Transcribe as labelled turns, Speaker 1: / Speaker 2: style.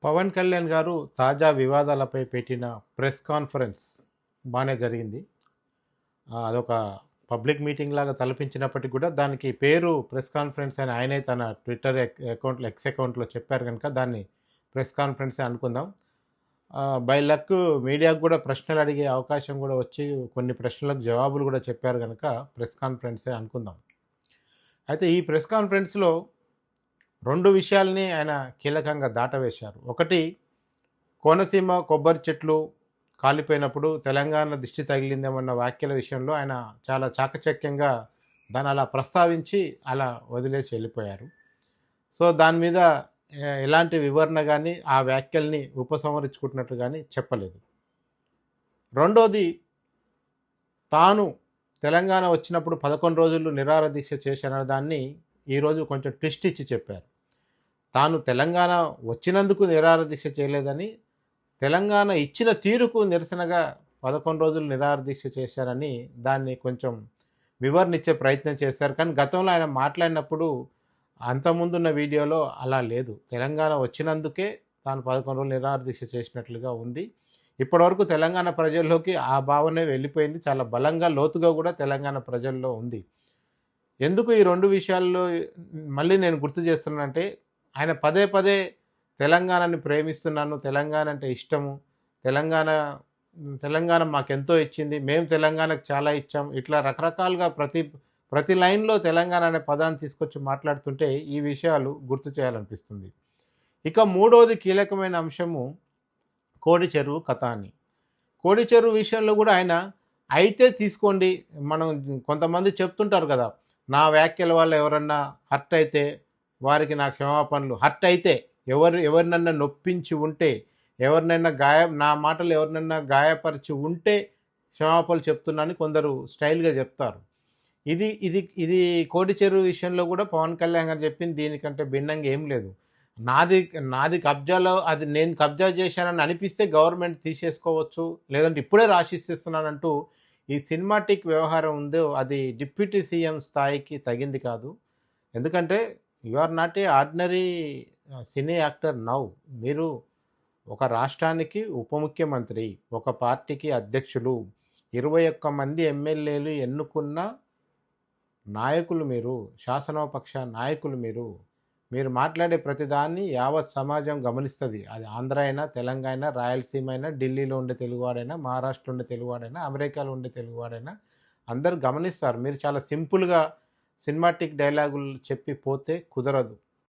Speaker 1: పవన్ కళ్యాణ్ గారు తాజా వివాదాలపై పెట్టిన ప్రెస్ కాన్ఫరెన్స్ బాగానే జరిగింది. అదొక పబ్లిక్ మీటింగ్ లాగా తలపించినప్పటికి కూడా దానికి పేరు ప్రెస్ కాన్ఫరెన్స్ అని ఆయనే తన ట్విట్టర్ అకౌంట్లో ఎక్స్ అకౌంట్లో చెప్పారు కనుక దాన్ని ప్రెస్ కాన్ఫరెన్సే అనుకుందాం. బై లక్ మీడియాకు కూడా ప్రశ్నలు అడిగే అవకాశం కూడా వచ్చి కొన్ని ప్రశ్నలకు జవాబులు కూడా చెప్పారు కనుక ప్రెస్ కాన్ఫరెన్సే అనుకుందాం. అయితే ఈ ప్రెస్ కాన్ఫరెన్స్లో 2 విషయాల్ని ఆయన కీలకంగా దాటవేశారు. ఒకటి, కోనసీమ కొబ్బరి చెట్లు కాలిపోయినప్పుడు తెలంగాణ దిష్టి తగిలిందేమన్న వ్యాఖ్యల విషయంలో ఆయన చాలా చాకచక్యంగా దాన్ని అలా ప్రస్తావించి అలా వదిలేసి వెళ్ళిపోయారు. సో, దాని మీద ఎలాంటి వివరణ గానీ, ఆ వ్యాఖ్యల్ని ఉపసంహరించుకుంటున్నట్లు గానీ చెప్పలేదు. రెండోది, తాను తెలంగాణ వచ్చినప్పుడు 11 రోజులు నిరాహార దీక్ష చేశానన్న దాన్ని ఈరోజు కొంచెం ట్విస్ట్ ఇచ్చి చెప్పారు. తాను తెలంగాణ వచ్చినందుకు నిరాహార దీక్ష చేయలేదని, తెలంగాణ ఇచ్చిన తీరుకు నిరసనగా 11 రోజులు నిరాహార దీక్ష చేశారని దాన్ని కొంచెం వివరణ ఇచ్చే ప్రయత్నం చేశారు. కానీ గతంలో ఆయన మాట్లాడినప్పుడు అంతకుముందున్న వీడియోలో అలా లేదు. తెలంగాణ వచ్చినందుకే తాను 11 రోజులు నిరాహార దీక్ష చేసినట్లుగా ఉంది. ఇప్పటివరకు తెలంగాణ ప్రజల్లోకి ఆ భావనే వెళ్ళిపోయింది. చాలా బలంగా, లోతుగా కూడా తెలంగాణ ప్రజల్లో ఉంది. ఎందుకు ఈ 2 విషయాల్లో మళ్ళీ నేను గుర్తు చేస్తున్నానంటే, ఆయన పదే పదే తెలంగాణని ప్రేమిస్తున్నాను, తెలంగాణ అంటే ఇష్టము, తెలంగాణ తెలంగాణ మాకెంతో ఇచ్చింది, మేము తెలంగాణకు చాలా ఇచ్చాం, ఇట్లా రకరకాలుగా ప్రతి లైన్‌లో తెలంగాణ అనే పదాన్ని తీసుకొచ్చి మాట్లాడుతుంటే ఈ విషయాలు గుర్తు చేయాలనిపిస్తుంది. ఇక మూడోది కీలకమైన అంశము కోడి చెరువు కథ అని. కోడి చెరువు విషయంలో కూడా ఆయన అయితే తీసుకోండి, మనం కొంతమంది చెప్తుంటారు కదా, నా వ్యాఖ్యల వల్ల ఎవరన్నా హర్ట్ అయితే వారికి నా క్షమాపణలు. హర్ట్ అయితే ఎవరినన్నా నొప్పించి ఉంటే, ఎవరినైనా నా మాటలు ఎవరినైనా గాయపరిచి ఉంటే క్షమాపణలు చెప్తున్నానని కొందరు స్టైల్‌గా చెప్తారు. ఇది ఇది ఇది కోడి చెరువు విషయంలో కూడా పవన్ కళ్యాణ్ గారు చెప్పింది దీనికంటే భిన్నంగా ఏం లేదు. నాది నాది కబ్జాలో, అది నేను కబ్జా చేశానని అనిపిస్తే గవర్నమెంట్ తీసేసుకోవచ్చు, లేదంటే ఇప్పుడే రాసిచ్చేస్తున్నానంటూ ఈ సినిమాటిక్ వ్యవహారం ఉందో అది డిప్యూటీ సీఎం స్థాయికి తగింది కాదు. ఎందుకంటే you are not a ordinary cine actor now. మీరు ఒక రాష్ట్రానికి ఉప ముఖ్యమంత్రి, ఒక పార్టీకి అధ్యక్షులు, 21 మంది ఎమ్మెల్యేలు ఎన్నుకున్న నాయకులు మీరు, శాసనోపక్ష నాయకులు మీరు. మీరు మాట్లాడే ప్రతిదాన్ని యావత్ సమాజం గమనిస్తది. అది ఆంధ్ర అయినా, తెలంగాణ అయినా, రాయలసీమ అయినా, ఢిల్లీలో ఉండే తెలుగువాడైనా, మహారాష్ట్రలో ఉండే తెలుగువాడైనా, అమెరికాలో ఉండే తెలుగువాడైనా అందరూ గమనిస్తారు. మీరు చాలా సింపుల్‌గా సినిమాటిక్ డైలాగులు చెప్పి పోతే కుదరదు.